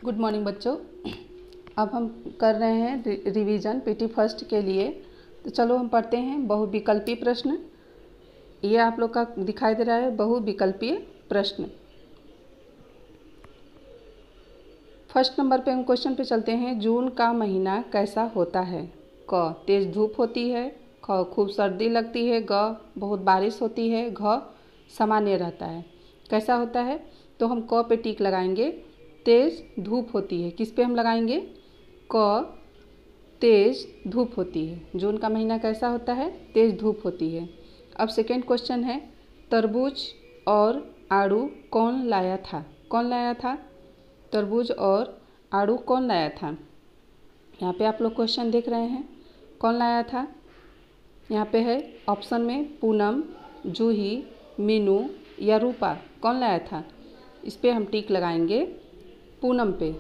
Good morning बच्चों। अब हम कर रहे हैं रिवीजन पीटी फर्स्ट के लिए। तो चलो हम पढ़ते हैं बहुविकल्पीय प्रश्न। ये आप लोग का दिखाई दे रहा है बहुविकल्पीय प्रश्न। फर्स्ट नंबर पे हम क्वेश्चन पे चलते हैं। जून का महीना कैसा होता है? क तेज धूप होती है, ख खूब सर्दी लगती है, ग बहुत बारिश होती है, घ सामान्य रहता है। कैसा होता है? तो हम क पे टिक लगाएंगे। तेज धूप होती है, किस पे हम लगाएंगे? क तेज धूप होती है। जून का महीना कैसा होता है? तेज धूप होती है। अब सेकेंड क्वेश्चन है, तरबूज और आड़ू कौन लाया था? कौन लाया था? तरबूज और आड़ू कौन लाया था? यहाँ पे आप लोग क्वेश्चन देख रहे हैं, कौन लाया था? यहाँ पे है ऑप्शन में पूनम, जूही, मीनू या रूपा। कौन लाया था? इस पे हम टिक लगाएंगे पूनम पे।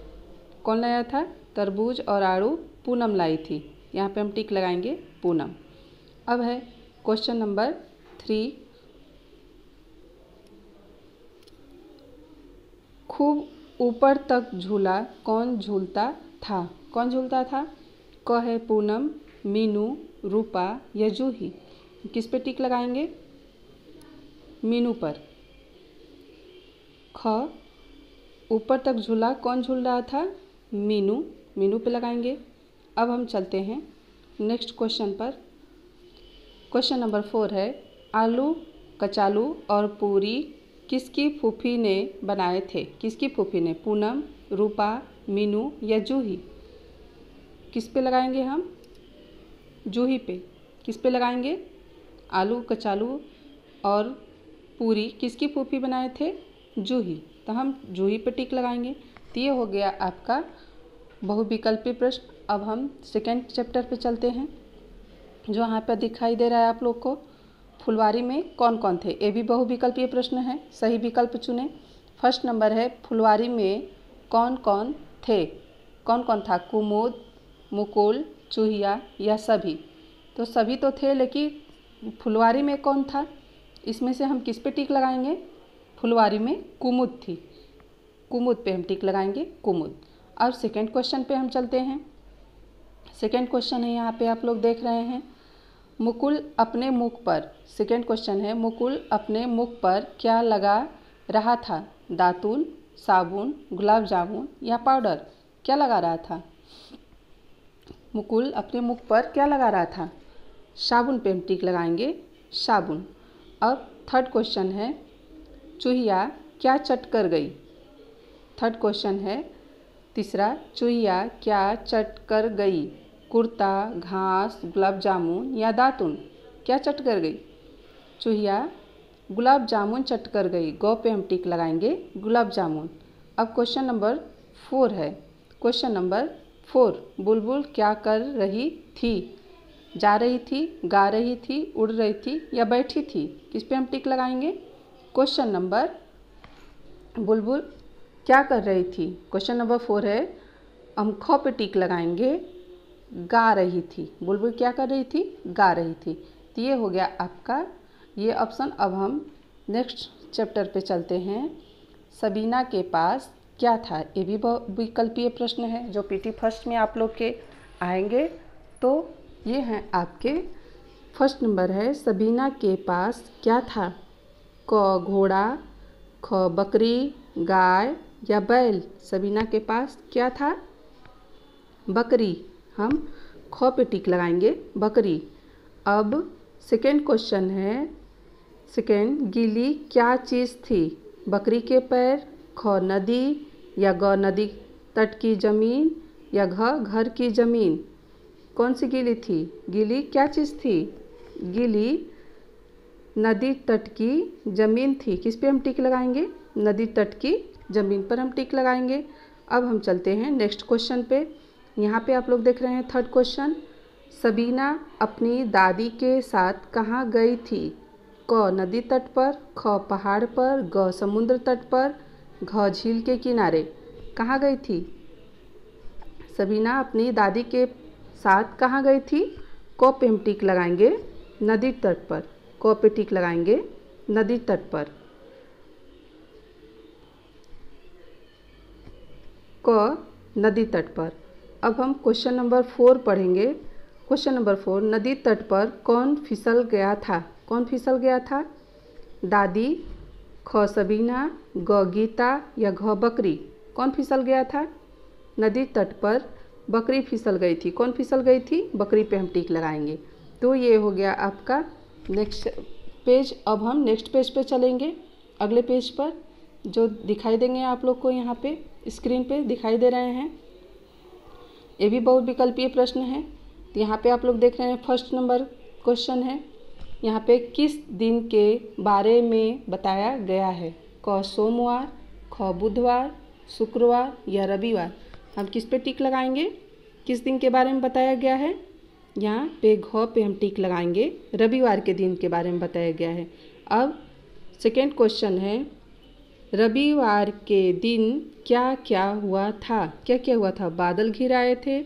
कौन लाया था? तरबूज और आड़ू पूनम लाई थी। यहाँ पे हम टिक लगाएंगे पूनम। अब है क्वेश्चन नंबर 3, खूब ऊपर तक झूला कौन झूलता था? कौन झूलता था? क है पूनम, मीनू, रूपा या जूही। किस पे टिक लगाएंगे? मीनू पर। ख ऊपर तक झूला कौन झूल रहा था? मीनू। मीनू पे लगाएंगे। अब हम चलते हैं नेक्स्ट क्वेश्चन पर। क्वेश्चन नंबर 4 है, आलू, कचालू और पूरी किसकी फूफी ने बनाए थे? किसकी फूफी ने? पूनम, रूपा, मीनू या जूही। किस पे लगाएंगे हम? जूही पे। किस पे लगाएंगे? आलू, कचालू और पूरी किसकी फूफी बनाए थे? जूही। तो हम जूही पे टिक लगाएंगे। तो ये हो गया आपका बहुविकल्पीय प्रश्न। अब हम सेकेंड चैप्टर पे चलते हैं, जो यहाँ पर दिखाई दे रहा है आप लोग को। फुलवारी में कौन कौन थे? ये भी बहुविकल्पीय प्रश्न है, सही विकल्प चुने। फर्स्ट नंबर है, फुलवारी में कौन कौन थे? कौन कौन था? कुमुद, मुकुल, चूहिया या सभी। तो सभी तो थे, लेकिन फुलवारी में कौन था? इसमें से हम किस पे टिक लगाएंगे? फुलवारी में कुमुद थी। कुमुद पे हम टिक लगाएंगे, कुमुद। अब सेकेंड क्वेश्चन पे हम चलते हैं। सेकेंड क्वेश्चन है, यहाँ पे आप लोग देख रहे हैं, मुकुल अपने मुख पर। सेकेंड क्वेश्चन है, मुकुल अपने मुख पर क्या लगा रहा था? दातुन, साबुन, गुलाब जामुन या पाउडर। क्या लगा रहा था? मुकुल अपने मुख पर क्या लगा रहा था? साबुन पे हम टिक लगाएंगे, साबुन। अब थर्ड क्वेश्चन है, चूहिया क्या चट कर गई? थर्ड क्वेश्चन है तीसरा, चूहिया क्या चट कर गई? कुर्ता, घास, गुलाब जामुन या दातुन। क्या चट कर गई? चूहिया गुलाब जामुन चट कर गई। गौ पे हम टिक लगाएंगे, गुलाब जामुन। अब क्वेश्चन नंबर 4 है। क्वेश्चन नंबर 4, बुलबुल क्या कर रही थी? जा रही थी, गा रही थी, उड़ रही थी या बैठी थी। किस पे हम टिक लगाएंगे? क्वेश्चन नंबर, बुलबुल क्या कर रही थी। क्वेश्चन नंबर 4 है, हम ख पे टिक लगाएंगे, गा रही थी। बुलबुल क्या कर रही थी? गा रही थी। तो ये हो गया आपका ये ऑप्शन। अब हम नेक्स्ट चैप्टर पे चलते हैं। सबीना के पास क्या था? ये भी विकल्पीय प्रश्न है, जो पीटी फर्स्ट में आप लोग के आएंगे। तो ये हैं आपके, फर्स्ट नंबर है, सबीना के पास क्या था? क घोड़ा, ख बकरी, गाय या बैल। सबीना के पास क्या था? बकरी। हम ख पे टिक लगाएंगे, बकरी। अब सेकेंड क्वेश्चन है, सेकेंड, गीली क्या चीज़ थी? बकरी के पैर, ख नदी या ग नदी तट की ज़मीन या घ घर की ज़मीन। कौन सी गीली थी? गीली क्या चीज़ थी? गीली नदी तट की ज़मीन थी। किस पे हम टिक लगाएंगे? नदी तट की ज़मीन पर हम टिक लगाएंगे। अब हम चलते हैं नेक्स्ट क्वेश्चन पे। यहाँ पे आप लोग देख रहे हैं थर्ड क्वेश्चन, सबीना अपनी दादी के साथ कहाँ गई थी? क नदी तट पर, ख पहाड़ पर, ग समुद्र तट पर, घ झील के किनारे। कहाँ गई थी? सबीना अपनी दादी के साथ कहाँ गई थी? क पे हम टिक लगाएंगे, नदी तट पर। क पे टिक लगाएंगे, नदी तट पर। क नदी तट पर। अब हम क्वेश्चन नंबर 4 पढ़ेंगे। क्वेश्चन नंबर 4, नदी तट पर कौन फिसल गया था? कौन फिसल गया था? दादी, ख सबीना, ग गीता या घ बकरी? कौन फिसल गया था? नदी तट पर बकरी फिसल गई थी। कौन फिसल गई थी? बकरी पे हम टिक लगाएंगे। तो ये हो गया आपका नेक्स्ट पेज। अब हम नेक्स्ट पेज पे चलेंगे, अगले पेज पर जो दिखाई देंगे आप लोग को यहाँ पे स्क्रीन पे दिखाई दे रहे हैं। ये भी बहुविकल्पीय प्रश्न है। तो यहाँ पे आप लोग देख रहे हैं फर्स्ट नंबर क्वेश्चन है। यहाँ पे किस दिन के बारे में बताया गया है? क सोमवार, ख बुधवार, शुक्रवार या रविवार? हम किस पे टिक लगाएंगे? किस दिन के बारे में बताया गया है? यहाँ पे घ पे हम टिक लगाएंगे, रविवार के दिन के बारे में बताया गया है। अब सेकेंड क्वेश्चन है, रविवार के दिन क्या क्या हुआ था? क्या क्या हुआ था? बादल घिर आए थे,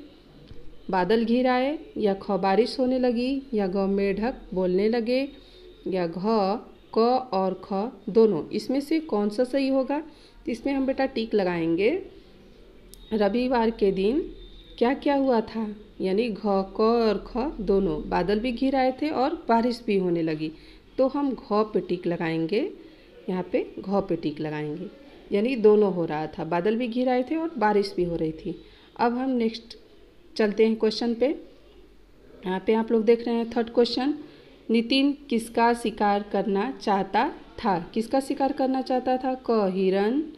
बादल घिर आए, या ख बारिश होने लगी, या ग मेढक बोलने लगे, या घ क और ख दोनों? इसमें से कौन सा सही होगा? तो इसमें हम बेटा टिक लगाएंगे, रविवार के दिन क्या क्या हुआ था, यानी घ क और ख दोनों, बादल भी घिर आए थे और बारिश भी होने लगी। तो हम घ पे टिक लगाएंगे, यहाँ पे घ पे टिक लगाएंगे, यानी दोनों हो रहा था, बादल भी घिर आए थे और बारिश भी हो रही थी। अब हम नेक्स्ट चलते हैं क्वेश्चन पे। यहाँ पे आप लोग देख रहे हैं थर्ड क्वेश्चन, नितिन किसका शिकार करना चाहता था? किसका शिकार करना चाहता था? क हिरन,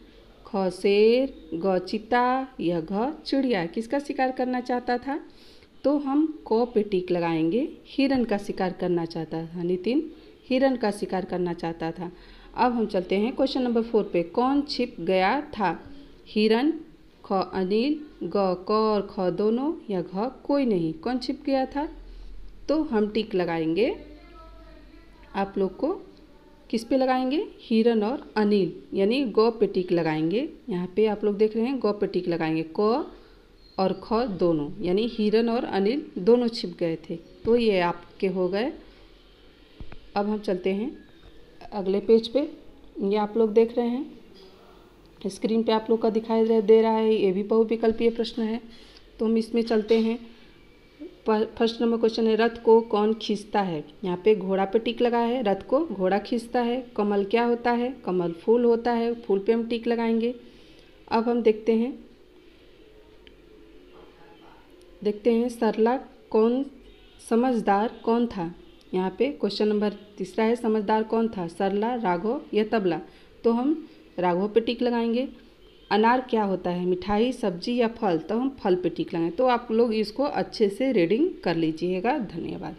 ख शेर, ग चीता या घ चिड़िया? किसका शिकार करना चाहता था? तो हम क पे टिक लगाएंगे, हिरन का शिकार करना चाहता था। नितिन हिरन का शिकार करना चाहता था। अब हम चलते हैं क्वेश्चन नंबर 4 पे, कौन छिप गया था? हिरन, ख अनिल, ग क और ख दोनों या घ कोई नहीं? कौन छिप गया था? तो हम टिक लगाएंगे, आप लोग को किस पे लगाएंगे? हिरन और अनिल, यानी ग पे टिक लगाएंगे। यहाँ पे आप लोग देख रहे हैं ग पे टिक लगाएंगे, क और ख दोनों, यानी हिरन और अनिल दोनों छिप गए थे। तो ये आपके हो गए। अब हम चलते हैं अगले पेज पे। ये आप लोग देख रहे हैं स्क्रीन पे आप लोग का दिखाई दे रहा है, ये भी बहुविकल्पीय प्रश्न है। तो हम इसमें चलते हैं। फर्स्ट नंबर क्वेश्चन है, रथ को कौन खींचता है? यहाँ पे घोड़ा पे टिक लगा है, रथ को घोड़ा खींचता है। कमल क्या होता है? कमल फूल होता है, फूल पे हम टिक लगाएंगे। अब हम देखते हैं सरला कौन समझदार कौन था? यहाँ पे क्वेश्चन नंबर तीसरा है, समझदार कौन था? सरला, राघव या तबला? तो हम राघव पे टिक लगाएंगे। अनार क्या होता है? मिठाई, सब्जी या फल? तो हम फल पे टिक लगाएंगे। तो आप लोग इसको अच्छे से रीडिंग कर लीजिएगा। धन्यवाद।